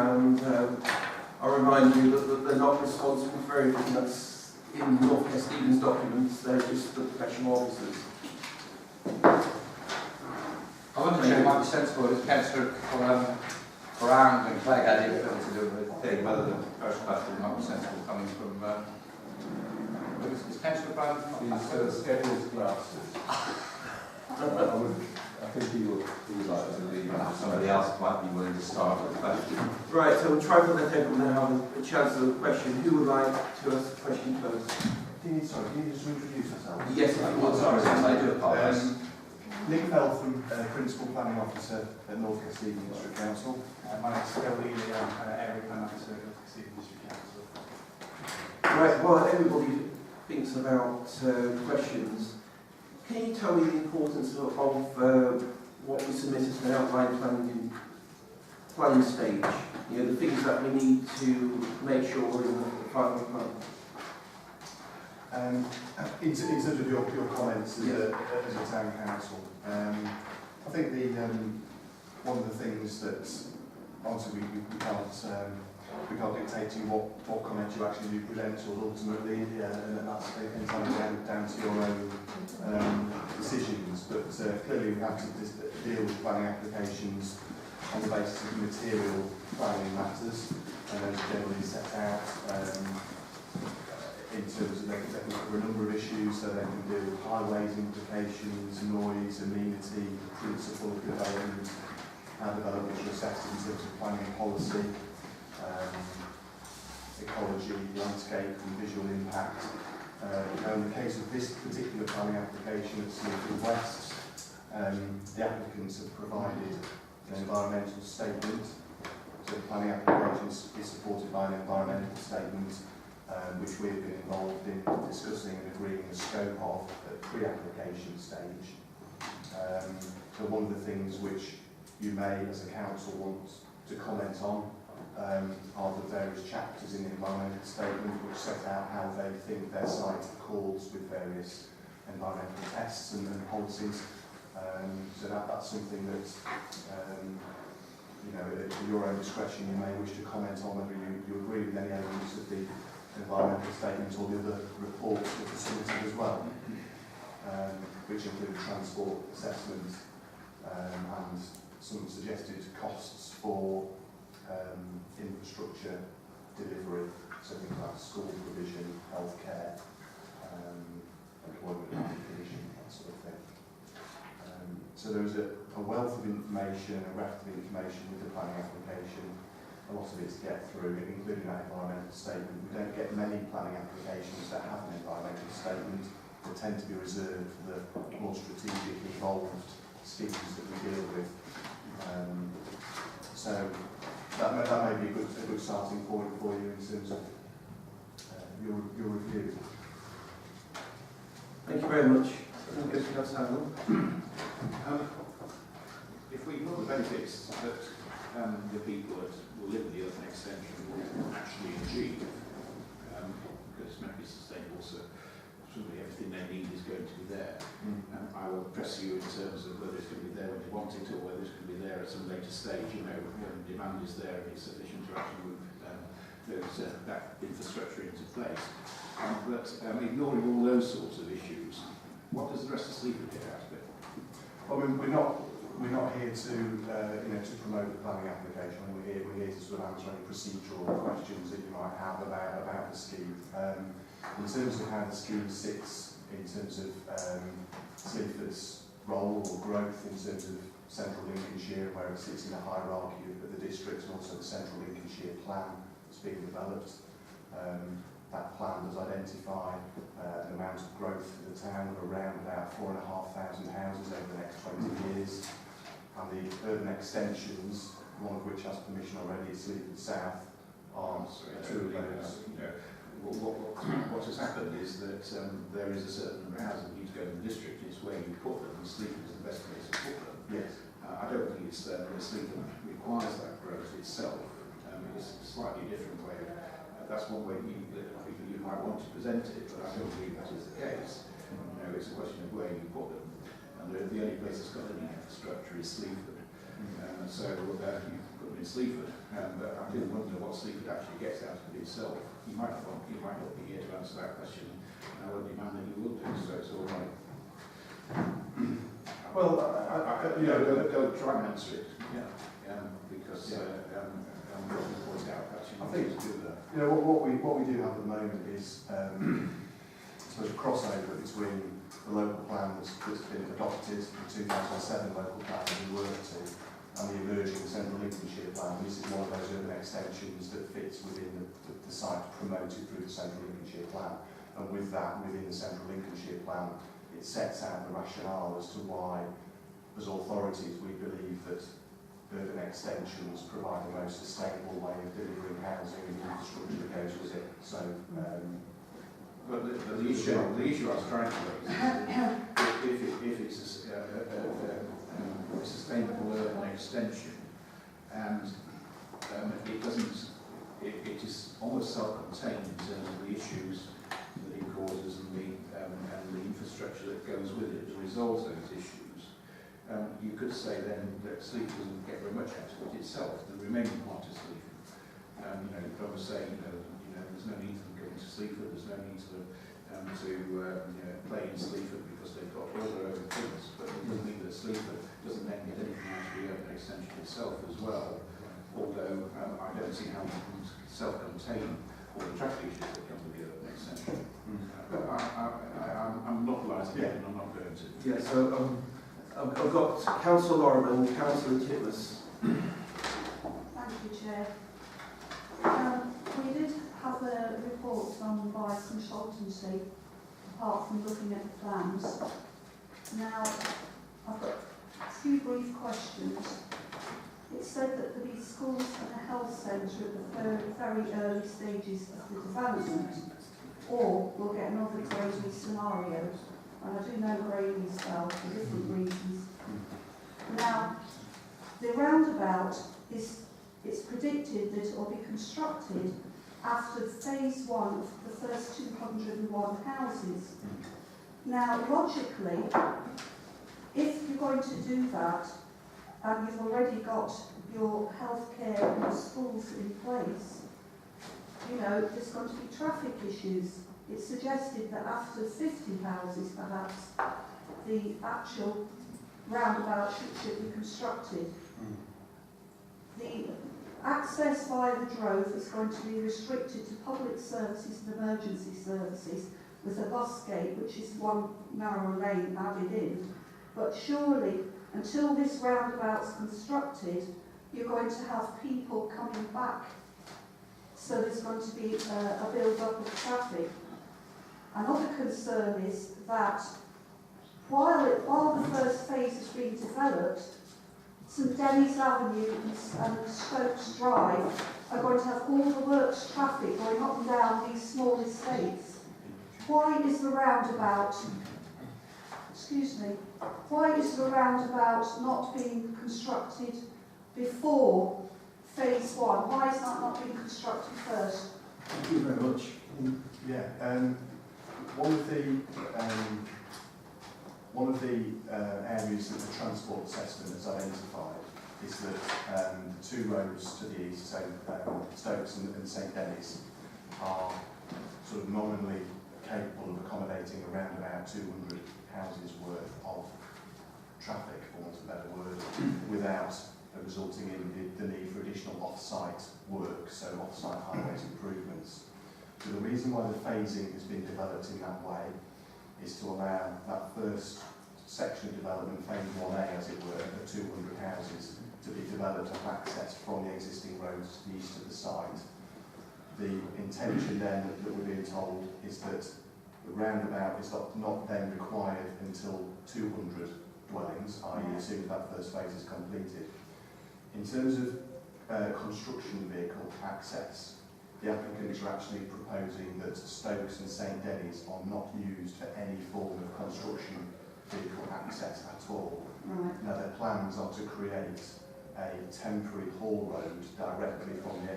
and I'll remind you that they're not responsible for everything that's in North West Stevens documents, they're just the professional officers. I wonder if it might be sensible if Councillor Brown and Clegg had anything to do with the thing, whether the first question might be sensible coming from. Is Councillor Brown? He's getting his glasses. I think he would like to leave. Somebody else might be willing to start with a question. Right, so we'll try for the table now have a chance of a question. Who would like to ask a question first? Can you just introduce yourself? Yes, if you want. Sorry, I do apologise. Nick Feltham, Principal Planning Officer at North West Stevens District Council. My name is Phil Leahy, I'm Area Planning Officer at North West Stevens District Council. Right, well, everybody thinks about questions. Can you tell me the importance of what we submitted to the outline planning stage? You know, the things that we need to make sure we're in the final plan. In terms of your comments as a town council, I think one of the things that obviously we can't dictate to you what comments you actually do present to us ultimately, and that's entirely down to your own decisions. But clearly we have to deal with planning applications on the basis of material planning matters, and those are generally set out in terms of they can cover a number of issues, so they can deal with highways implications, noise, amenity, principle of development, how developments are assessed in terms of planning and policy, ecology, landscape and visual impact. In the case of this particular planning application at Sleaford West, the applicants have provided an environmental statement. So the planning application is supported by an environmental statement which we've been involved in discussing and agreeing the scope of at pre-application stage. So one of the things which you may, as a council, want to comment on are the various chapters in the environmental statement which set out how they think their site accords with various environmental tests and policies. So that's something that, at your own discretion, you may wish to comment on whether you agree with any elements of the environmental statement or the other reports that are submitted as well, which include transport assessment and some suggested costs for infrastructure delivery, so things like school provision, healthcare, employment provision, that sort of thing. So there is a wealth of information, a raft of information with the planning application, a lot of it to get through, including that environmental statement. We don't get many planning applications that have an environmental statement. They tend to be reserved for the more strategic, involved schemes that we deal with. So that may be a good starting point for you in terms of your review. Thank you very much. If we ignore the benefits that the people that will live with the urban extension will actually achieve, because it's meant to be sustainable, so absolutely everything they need is going to be there. I will press you in terms of whether it's going to be there when you want it or whether it's going to be there at some later stage, when demand is there and it's sufficient to actually move that infrastructure into place. But ignoring all those sorts of issues, what does the rest of Sleaford get out of it? Well, we're not here to promote the planning application. We're here to sort of answer any procedural questions that you might have about the scheme. In terms of how the scheme sits, in terms of Sleaford's role or growth in terms of central Lincolnshire, where it sits in the hierarchy of the districts, and also the central Lincolnshire plan that's being developed. That plan does identify an amount of growth for the town of around about 4,500 houses over the next 20 years. And the urban extensions, one of which has permission already, is Sleaford South, are two of those. What has happened is that there is a certain number of houses that need to go to the district. It's where you put them, and Sleaford is the best place to put them. Yes. I don't think it's that Sleaford requires that growth itself. It's a slightly different way. That's one way you might want to present it, but I don't believe that is the case. It's a question of where you put them. And the only place that's got any infrastructure is Sleaford. So you put them in Sleaford, but I do wonder what Sleaford actually gets out of it itself. You might not be here to answer that question, and I would demand that you will do, so it's all right. Well, Don't try and answer it, because I'm going to point out that you need to do that. You know, what we do have at the moment is sort of a crossover between the local plan that's been adopted, the 2007 local plan that we worked to, and the emerging Central Lincolnshire plan. This is one of those urban extensions that fits within the site promoted through the Central Lincolnshire plan. And with that, within the Central Lincolnshire plan, it sets out the rationale as to why, as authorities, we believe that urban extensions provide the most sustainable way of delivering housing and infrastructure that goes with it. So, but the issue I was trying to raise is if it's a sustainable urban extension, and it is almost self-contained in terms of the issues that it causes and the infrastructure that goes with it to resolve those issues. You could say then that Sleaford doesn't get very much out of it itself, the remaining part of Sleaford. You could almost say, there's no need for them going to Sleaford, there's no need to play in Sleaford because they've got all their own things, but it doesn't mean that Sleaford doesn't then get anything out of the urban extension itself as well, although I don't see how you can self-contain all the traffic issues that come with the urban extension. But I'm not lighting it, and I'm not going to. Yeah, so I've got Councillor Lorriman and Councillor Titmus. Thank you, Chair. We did have a report done by consultancy, apart from looking at the plans. Now, I've got a few brief questions. It said that there be schools and a health centre at the very early stages of the development, or we'll get another Gravely scenario. And I do know Gravely's well for different reasons. Now, the roundabout it's predicted that it will be constructed after phase 1 of the first 201 houses. Now, logically, if you're going to do that, and you've already got your healthcare and your schools in place, there's going to be traffic issues. It's suggested that after 50 houses, perhaps, the actual roundabout should be constructed. The access via the Drove is going to be restricted to public services and emergency services with a bus gate, which is one narrow lane added in. But surely, until this roundabout's constructed, you're going to have people coming back. So there's going to be a build-up of traffic. Another concern is that while the first phase is being developed, St Denis Avenue and Stokes Drive are going to have all the works traffic going up and down these small estates. Why is the roundabout, not being constructed before phase 1? Why is that not being constructed first? Thank you very much. Yeah, one of the areas that the transport assessment has identified is that the two roads to the east, so Stokes and St Denis, are sort of nominally capable of accommodating around about 200 houses worth of traffic, for want of a better word, without resulting in the need for additional off-site work, so off-site highways improvements. So the reason why the phasing has been developed in that way is to allow that first section of development, phase 1A as it were, of 200 houses, to be developed and accessed from the existing roads to the east of the site. The intention then that we're being told is that the roundabout is not then required until 200 dwellings, i.e. as soon as that first phase is completed. In terms of construction vehicle access, the applicants are actually proposing that Stokes and St Denis are not used for any form of construction vehicle access at all. Right. Now their plans are to create a temporary haul road directly from the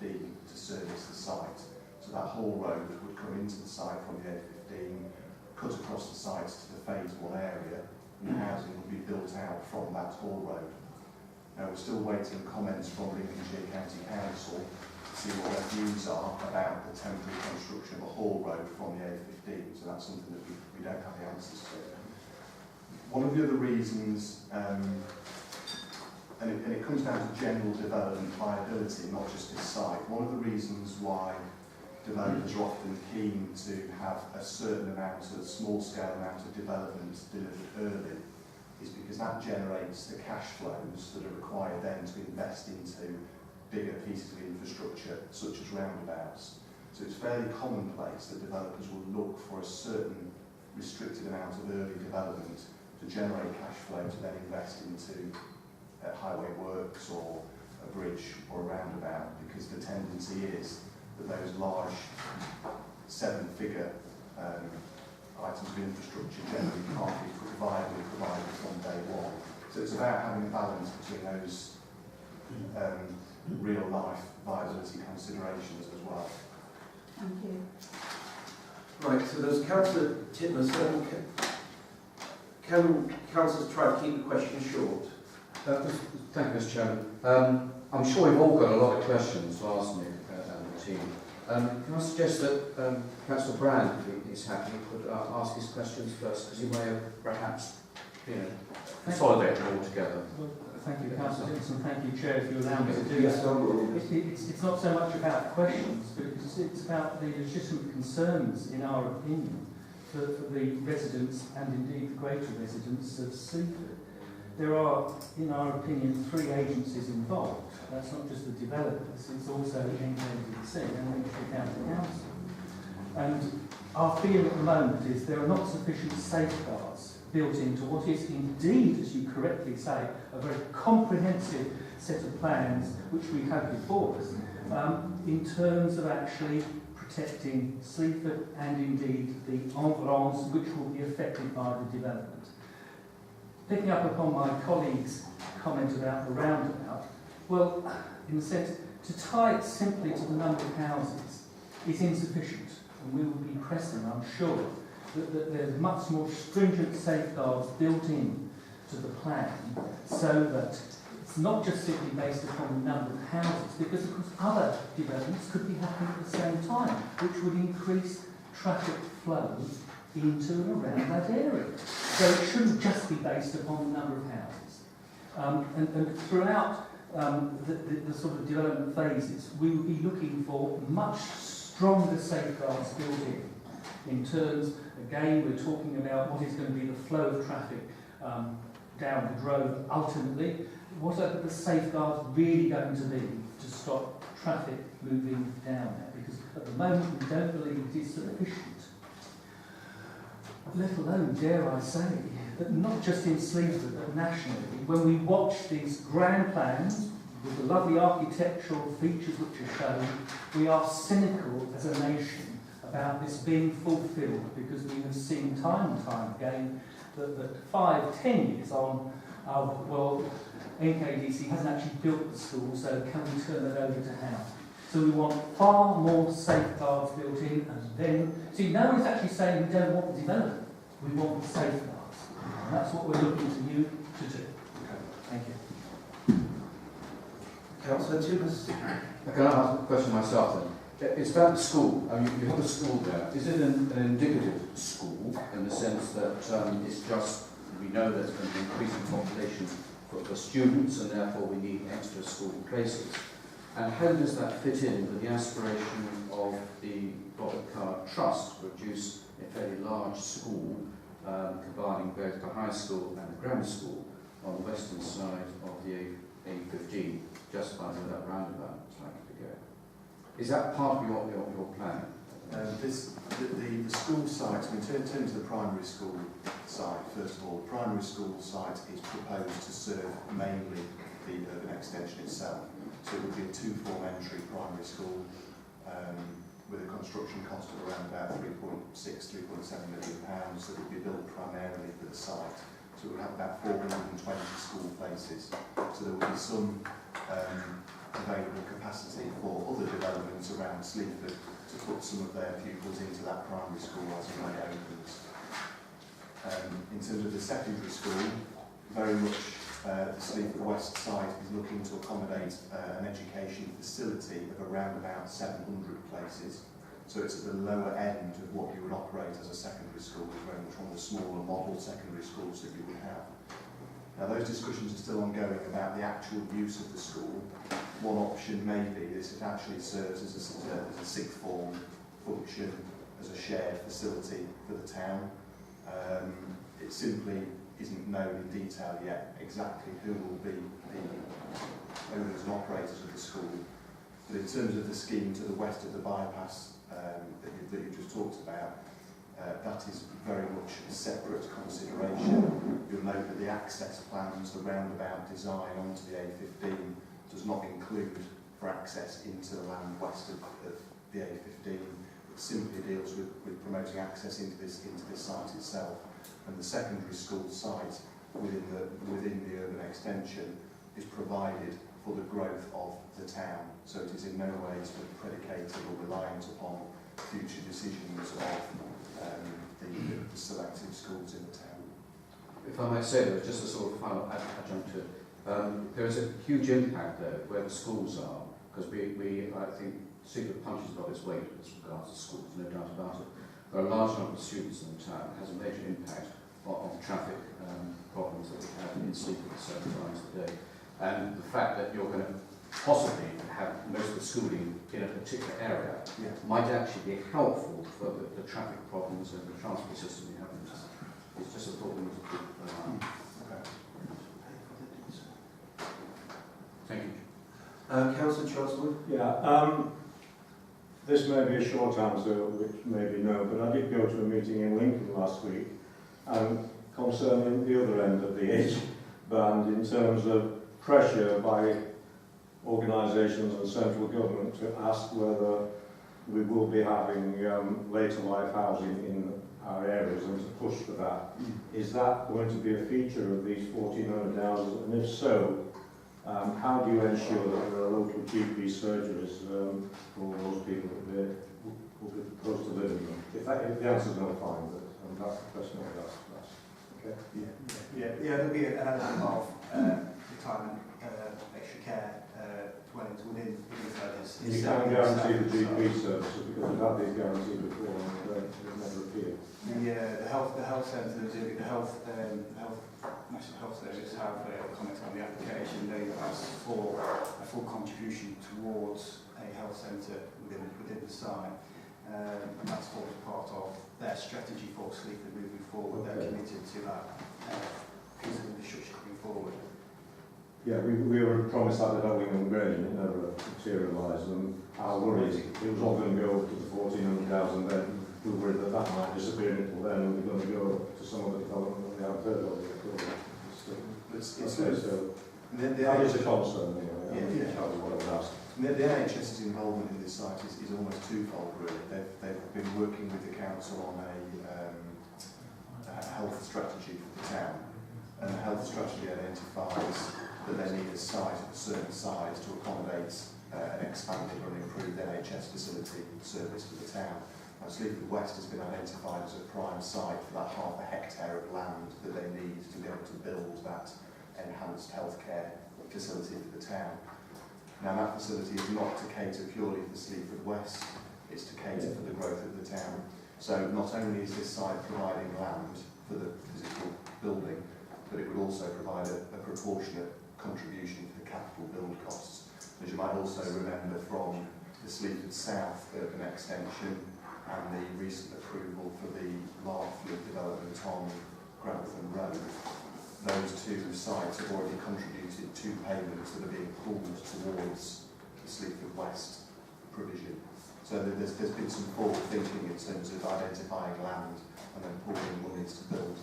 A15 to service the site. So that haul road would come into the site from the A15, cut across the site to the phase 1 area, and the housing would be built out from that haul road. We're still waiting comments from Lincolnshire County Council to see what their views are about the temporary construction of a haul road from the A15. So that's something that we don't have the answers to. One of the other reasons, and it comes down to general development viability, not just this site. One of the reasons why developers are often keen to have a certain amount, a small-scale amount of development delivered early, is because that generates the cash flows that are required then to invest into bigger pieces of infrastructure, such as roundabouts. So it's fairly commonplace that developers will look for a certain restricted amount of early development to generate cash flow to then invest into highway works or a bridge or a roundabout, because the tendency is that those large seven-figure items of infrastructure generally can't be viably provided from day one. So it's about having a balance between those real-life viability considerations as well. Thank you. Right, so there's Councillor Titmus. Can councillors try to keep the question short? Thank you, Mr. Chairman. I'm sure we've all got a lot of questions to ask Nick and the team. Can I suggest that Councillor Brand, if he's happy, could ask his questions first, because he may have perhaps, consolidated them all together. Well, thank you, Councillor Dixon. Thank you, Chair, if you allow me to do that. It's not so much about questions, but it's about the legitimate concerns, in our opinion, for the residents and indeed the greater residents of Sleaford. There are, in our opinion, 3 agencies involved. That's not just the developers, it's also NKDC and Lincolnshire County Council. And our feeling at the moment is there are not sufficient safeguards built into what is indeed, as you correctly say, a very comprehensive set of plans which we have before us, in terms of actually protecting Sleaford and indeed the environs which will be affected by the development. Picking up upon my colleague's comment about the roundabout, well, in a sense, to tie it simply to the number of houses is insufficient, and we will be pressing, I'm sure, that there's much more stringent safeguards built in to the plan, so that it's not just simply based upon the number of houses, because of course other developments could be happening at the same time, which would increase traffic flow into and around that area. So it shouldn't just be based upon the number of houses. And throughout the sort of development phases, we will be looking for much stronger safeguards built in terms, again, we're talking about what is going to be the flow of traffic down the road ultimately. What are the safeguards really going to be to stop traffic moving down there? Because at the moment we don't believe it is sufficient. Let alone, dare I say, that not just in Sleaford but nationally, when we watch these grand plans with the lovely architectural features which are shown, we are cynical as a nation about this being fulfilled, because we have seen time and time again that 5-10 years on, well, NKDC hasn't actually built the school, so can we turn it over to how? So we want far more safeguards built in, and then, see, no one's actually saying we don't want the development, we want the safeguards. And that's what we're looking to you to do. Thank you. Councillor Titmus. Can I ask a question myself then? It's about the school. I mean, you have a school there. Is it an indicative school in the sense that it's just, we know there's going to be increasing population for students and therefore we need extra school places? And how does that fit in with the aspiration of the Robert Card Trust to produce a fairly large school, combining both the high school and the grammar school on the western side of the A15, just by where that roundabout is likely to go? Is that part of your plan? The school site, in terms of the primary school site, first of all, the primary school site is proposed to serve mainly the urban extension itself. So it would be a 2-form entry primary school with a construction cost of around about £3.7 million that would be built primarily for the site. So it would have about 420 school places. So there would be some available capacity for other developments around Sleaford to put some of their pupils into that primary school as and when it opens. In terms of the secondary school, very much the Sleaford West site is looking to accommodate an education facility of around about 700 places. So it's at the lower end of what you would operate as a secondary school. It's very much one of the smaller model secondary schools that you would have. Now those discussions are still ongoing about the actual use of the school. One option may be this: it actually serves as a sixth form function, as a shared facility for the town. It simply isn't known in detail yet exactly who will be the owners and operators of the school. But in terms of the scheme to the west of the bypass that you just talked about, that is very much a separate consideration. You'll note that the access plans, the roundabout design onto the A15, does not include for access into the land west of the A15. It simply deals with promoting access into this site itself. And the secondary school site within the urban extension is provided for the growth of the town. So it is in no way sort of predicated or reliant upon future decisions of the selected schools in the town. If I might say, though, just a sort of final adjunct to it, there is a huge impact there where the schools are, because I think Sleaford punches above its weight as regards to schools, no doubt about it. There are a large number of students in the town. It has a major impact on traffic problems that we have in Sleaford at certain times of the day. And the fact that you're going to possibly have most of the schooling in a particular area might actually be helpful for the traffic problems and the transport system we have in town. It's just a thought we need to keep in mind. Thank you. Councillor Charleswood? Yeah, this may be a short answer, which may be no, but I did go to a meeting in Lincoln last week concerning the other end of the age band in terms of pressure by organisations and central government to ask whether we will be having later life housing in our areas and to push for that. Is that going to be a feature of these 1,400 houses? And if so, how do you ensure that there are local GP surgeries for those people that will be close to living them? If the answer is no, fine, but that's the question I would ask. Okay. Yeah, there'll be an element of retirement, extra care within the service. You can't guarantee the GP services because we've had these guarantees before and they've never appeared. The health centres, the National Health Service have commented on the application. They asked for a full contribution towards a health centre within the site. And that's all part of their strategy for Sleaford moving forward. They're committed to that piece of infrastructure coming forward. Yeah, we were promised that at Ellingham Grange and it never materialised, and our worry is it was all going to go to the 1,400,000, then we were worried that that might disappear until then and we're going to go to some of the development that we haven't heard of yet. That is a concern, that was what I would ask. The NHS's involvement in this site is almost twofold, really. They've been working with the council on a health strategy for the town, and the health strategy identifies that they need a site of a certain size to accommodate an expanded or an improved NHS facility service for the town. Now, Sleaford West has been identified as a prime site for that half a hectare of land that they need to be able to build that enhanced healthcare facility for the town. Now, that facility is not to cater purely for Sleaford West, it's to cater for the growth of the town. So not only is this site providing land for the physical building, but it would also provide a proportionate contribution to the capital build costs. As you might also remember from the Sleaford South urban extension and the recent approval for the Larkfield development on Grantham Road, those two sites have already contributed to payments that are being pulled towards the Sleaford West provision. So there's been some forward thinking in terms of identifying land and then pulling monies to build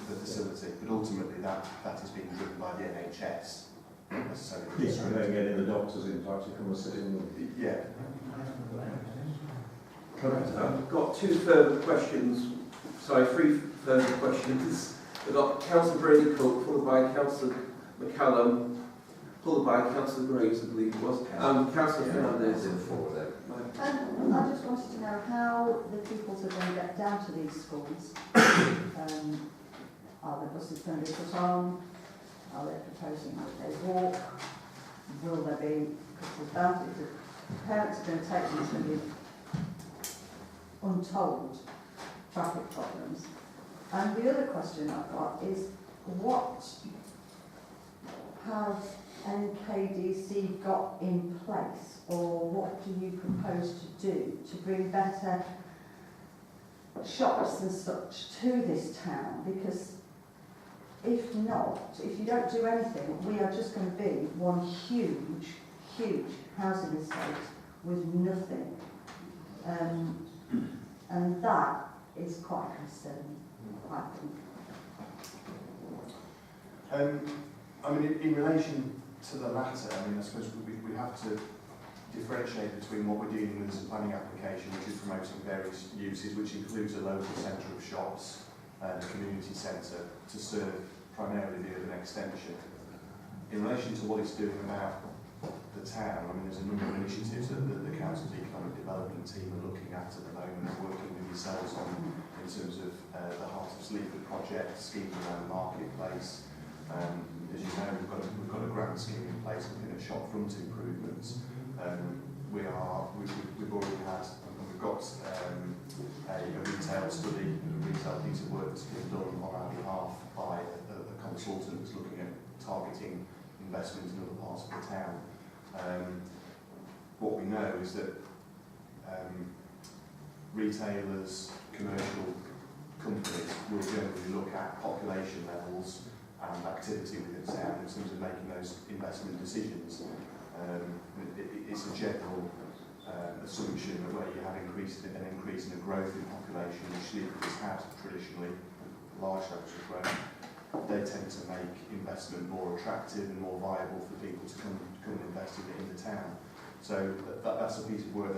the facility. But ultimately that is being driven by the NHS. Not necessarily the and then getting the doctors in to actually come and sit in them. Yeah. I've got three further questions. We've got Councillor Brady Cook, followed by Councillor McCallum, followed by Councillor Graves, I believe it was, and Councillor Fernandez. I just wanted to know how the pupils are going to get down to these schools. Are the buses going to be put on? Are they proposing that they walk? Will there be, because there's bound to, the parents are going to take them, there's going to be untold traffic problems. And the other question I've got is, what have NKDC got in place, or what do you propose to do to bring better shops and such to this town? Because if not, if you don't do anything, we are just going to be one huge, huge housing estate with nothing. And that is quite concerning, I think. I mean, in relation to the latter, I mean, I suppose we have to differentiate between what we're dealing with as a planning application, which is promoting various uses, which includes a local centre of shops and a community centre to serve primarily the urban extension. In relation to what it's doing about the town, I mean, there's a number of initiatives that the Council's Economic Development team are looking at the moment, working with yourselves on in terms of the Heart of Sleaford project, scheme around the marketplace. As you know, we've got a grant scheme in place looking at shop front improvements. We've already had, we've got a retail study, a retail piece of work that's been done on our behalf by a consultant that's looking at targeting investment in other parts of the town. What we know is that retailers, commercial companies will generally look at population levels and activity within the town in terms of making those investment decisions. It's a general assumption that where you have an increase in the growth in population, which Sleaford has had traditionally, large levels of growth, they tend to make investment more attractive and more viable for people to come and invest in the town. So that's a piece of work